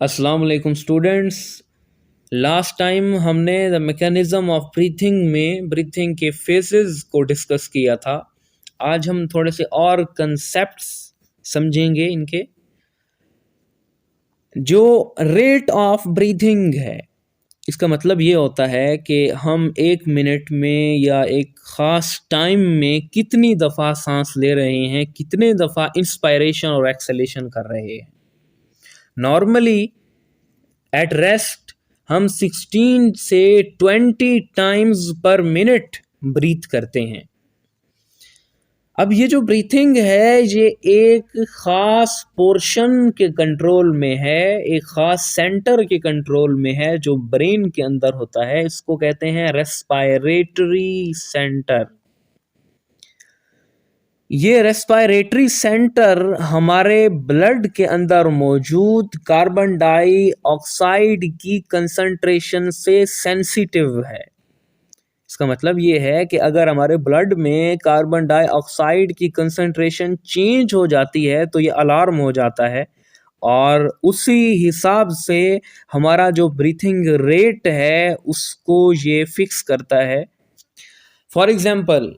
अस्सलाम वालेकुम students. Last time हमने द मैकेनिज़्म ऑफ ब्रीथिंग में ब्रीथिंग के फेजेस को डिस्कस किया था। आज हम थोड़े से और कंसेप्ट्स समझेंगे इनके। जो रेट ऑफ ब्रीथिंग है, इसका मतलब ये होता है कि हम एक मिनट में या एक ख़ास टाइम में कितनी दफ़ा सांस ले रहे हैं, कितने दफ़ा इंस्पायरेशन और एक्सलेशन कर रहे हैं। नॉर्मली एट रेस्ट हम 16 से 20 टाइम्स पर मिनट ब्रीथ करते हैं। अब ये जो ब्रीथिंग है ये एक ख़ास पोर्शन के कंट्रोल में है, एक ख़ास सेंटर के कंट्रोल में है जो ब्रेन के अंदर होता है। इसको कहते हैं रेस्पायरेटरी सेंटर। ये रेस्पायरेटरी सेंटर हमारे ब्लड के अंदर मौजूद कार्बन डाइऑक्साइड की कंसंट्रेशन से सेंसिटिव है। इसका मतलब ये है कि अगर हमारे ब्लड में कार्बन डाइऑक्साइड की कंसंट्रेशन चेंज हो जाती है तो ये अलार्म हो जाता है और उसी हिसाब से हमारा जो ब्रीथिंग रेट है उसको ये फिक्स करता है। फॉर एग्जांपल,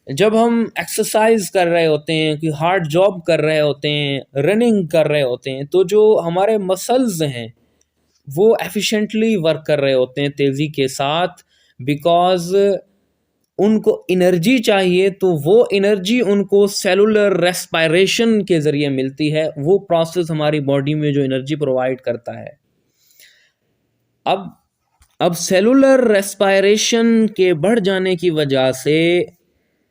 जब हम एक्सरसाइज कर रहे होते हैं, कि हार्ड जॉब कर रहे होते हैं, रनिंग कर रहे होते हैं, तो जो हमारे मसल्स हैं वो एफिशिएंटली वर्क कर रहे होते हैं तेज़ी के साथ, बिकॉज उनको एनर्जी चाहिए। तो वो एनर्जी उनको सेलुलर रेस्पायरेशन के ज़रिए मिलती है। वो प्रोसेस हमारी बॉडी में जो एनर्जी प्रोवाइड करता है। अब सेलुलर रेस्पायरेशन के बढ़ जाने की वजह से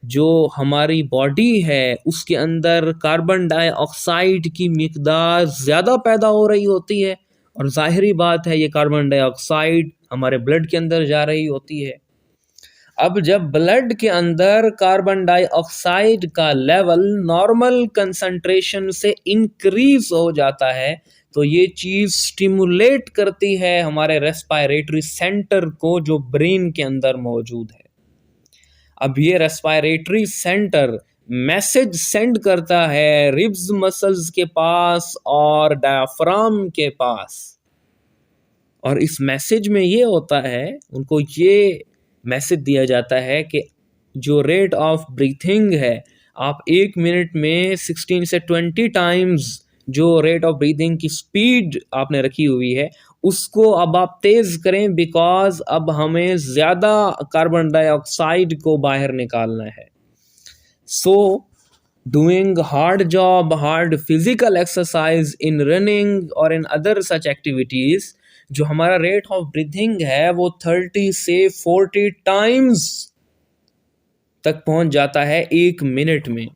जो हमारी बॉडी है उसके अंदर कार्बन डाइऑक्साइड की मिकदार ज़्यादा पैदा हो रही होती है, और ज़ाहिरी बात है ये कार्बन डाइऑक्साइड हमारे ब्लड के अंदर जा रही होती है। अब जब ब्लड के अंदर कार्बन डाइऑक्साइड का लेवल नॉर्मल कंसंट्रेशन से इंक्रीज हो जाता है तो ये चीज़ स्टिमुलेट करती है हमारे रेस्पायरेटरी सेंटर को जो ब्रेन के अंदर मौजूद है। अब ये रेस्पायरेटरी सेंटर मैसेज सेंड करता है रिब्स मसल्स के पास और डायफ्राम के पास, और इस मैसेज में ये होता है, उनको ये मैसेज दिया जाता है कि जो रेट ऑफ ब्रीथिंग है, आप एक मिनट में 16 से 20 टाइम्स जो रेट ऑफ ब्रीथिंग की स्पीड आपने रखी हुई है उसको अब आप तेज़ करें, बिकॉज अब हमें ज़्यादा कार्बन डाइऑक्साइड को बाहर निकालना है। So doing hard job, hard physical exercise, इन रनिंग और इन अदर सच एक्टिविटीज़, जो हमारा रेट ऑफ ब्रीथिंग है वो 30 से 40 टाइम्स तक पहुंच जाता है एक मिनट में।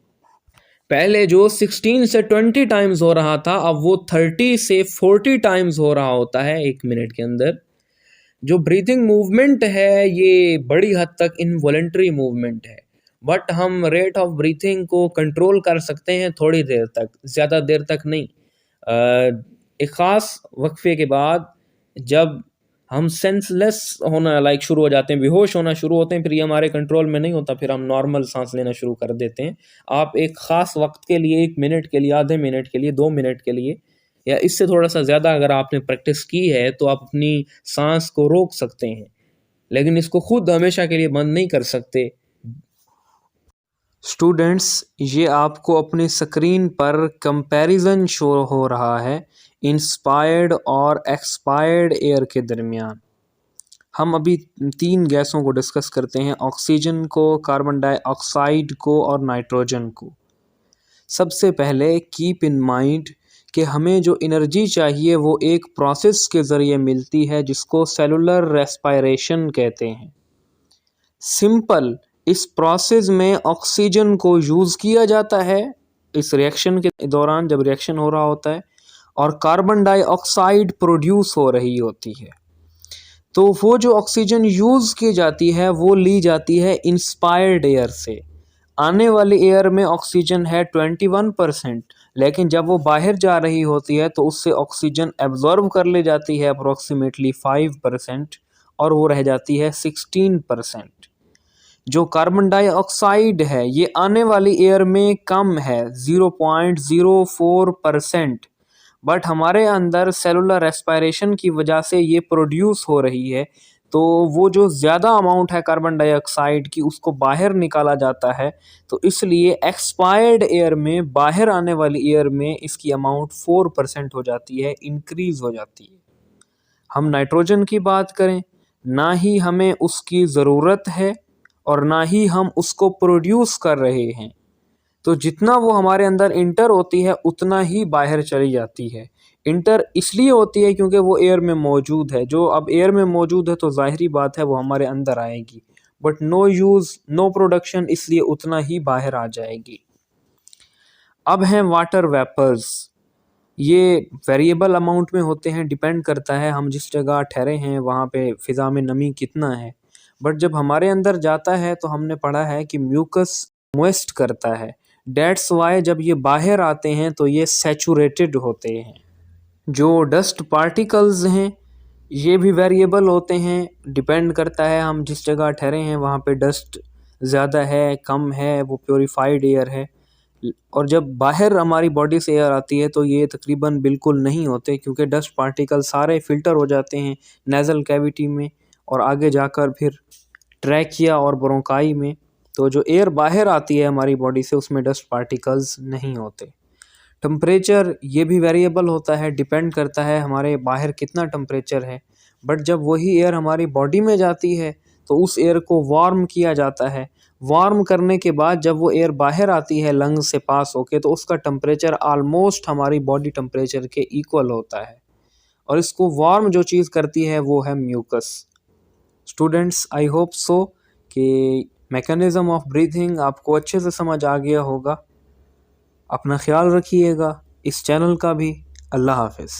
पहले जो 16 से 20 टाइम्स हो रहा था अब वो 30 से 40 टाइम्स हो रहा होता है एक मिनट के अंदर। जो ब्रीथिंग मूवमेंट है ये बड़ी हद तक इनवॉलंटरी मूवमेंट है, बट हम रेट ऑफ ब्रीथिंग को कंट्रोल कर सकते हैं थोड़ी देर तक, ज़्यादा देर तक नहीं। एक ख़ास वक्फे के बाद जब हम सेंसलेस होना शुरू हो जाते हैं, बेहोश होना शुरू होते हैं, फिर ये हमारे कंट्रोल में नहीं होता, फिर हम नॉर्मल सांस लेना शुरू कर देते हैं। आप एक ख़ास वक्त के लिए, एक मिनट के लिए, आधे मिनट के लिए, 2 मिनट के लिए या इससे थोड़ा सा ज़्यादा अगर आपने प्रैक्टिस की है तो आप अपनी सांस को रोक सकते हैं, लेकिन इसको खुद हमेशा के लिए बंद नहीं कर सकते। स्टूडेंट्स, ये आपको अपनी स्क्रीन पर कंपैरिजन शो हो रहा है इंस्पायर्ड और एक्सपायर्ड एयर के दरमियान। हम अभी 3 गैसों को डिस्कस करते हैं, ऑक्सीजन को, कार्बन डाइऑक्साइड को और नाइट्रोजन को। सबसे पहले कीप इन माइंड कि हमें जो एनर्जी चाहिए वो एक प्रोसेस के ज़रिए मिलती है जिसको सेलुलर रेस्पायरेशन कहते हैं। सिंपल, इस प्रोसेस में ऑक्सीजन को यूज़ किया जाता है इस रिएक्शन के दौरान जब रिएक्शन हो रहा होता है, और कार्बन डाइऑक्साइड प्रोड्यूस हो रही होती है। तो वो जो ऑक्सीजन यूज़ की जाती है वो ली जाती है इंस्पायर्ड एयर से। आने वाली एयर में ऑक्सीजन है 21%, लेकिन जब वो बाहर जा रही होती है तो उससे ऑक्सीजन एब्जॉर्ब कर ले जाती है अप्रोक्सीमेटली 5%, और वो रह जाती है 16%। जो कार्बन डाइऑक्साइड है ये आने वाली एयर में कम है 0.04%, बट हमारे अंदर सेलुलर रेस्पायरेशन की वजह से ये प्रोड्यूस हो रही है, तो वो जो ज़्यादा अमाउंट है कार्बन डाइऑक्साइड की उसको बाहर निकाला जाता है। तो इसलिए एक्सपायर्ड एयर में, बाहर आने वाली एयर में इसकी अमाउंट 4% हो जाती है, इंक्रीज़ हो जाती है। हम नाइट्रोजन की बात करें, ना ही हमें उसकी ज़रूरत है और ना ही हम उसको प्रोड्यूस कर रहे हैं। तो जितना वो हमारे अंदर इंटर होती है उतना ही बाहर चली जाती है। इंटर इसलिए होती है क्योंकि वो एयर में मौजूद है। जो अब एयर में मौजूद है तो ज़ाहिरी बात है वो हमारे अंदर आएगी, but no use no production, इसलिए उतना ही बाहर आ जाएगी। अब हैं वाटर वेपर्स। ये वेरिएबल अमाउंट में होते हैं, डिपेंड करता है हम जिस जगह ठहरे हैं वहाँ पे फ़िज़ा में नमी कितना है। बट जब हमारे अंदर जाता है तो हमने पढ़ा है कि म्यूकस मॉइस्ट करता है। दैट्स वाई जब ये बाहर आते हैं तो ये सैचुरेटेड होते हैं। जो डस्ट पार्टिकल्स हैं ये भी वेरिएबल होते हैं, डिपेंड करता है हम जिस जगह ठहरे हैं वहाँ पे डस्ट ज़्यादा है, कम है, वो प्योरीफाइड एयर है। और जब बाहर हमारी बॉडी से एयर आती है तो ये तकरीबन बिल्कुल नहीं होते, क्योंकि डस्ट पार्टिकल सारे फ़िल्टर हो जाते हैं नेज़ल कैविटी में और आगे जाकर फिर ट्रैकिया और ब्रोंकाई में। तो जो एयर बाहर आती है हमारी बॉडी से उसमें डस्ट पार्टिकल्स नहीं होते। टेम्परेचर ये भी वेरिएबल होता है, डिपेंड करता है हमारे बाहर कितना टेम्परेचर है। बट जब वही एयर हमारी बॉडी में जाती है तो उस एयर को वार्म किया जाता है। वार्म करने के बाद जब वो एयर बाहर आती है लंग्स से पास होके तो उसका टेम्परेचर आलमोस्ट हमारी बॉडी टेम्परेचर के इक्वल होता है। और इसको वार्म जो चीज़ करती है वो है mucus. Students, I hope so कि मैकेनिज़्म ऑफ ब्रीथिंग आपको अच्छे से समझ आ गया होगा। अपना ख्याल रखिएगा, इस चैनल का भी। अल्लाह हाफ़िज़।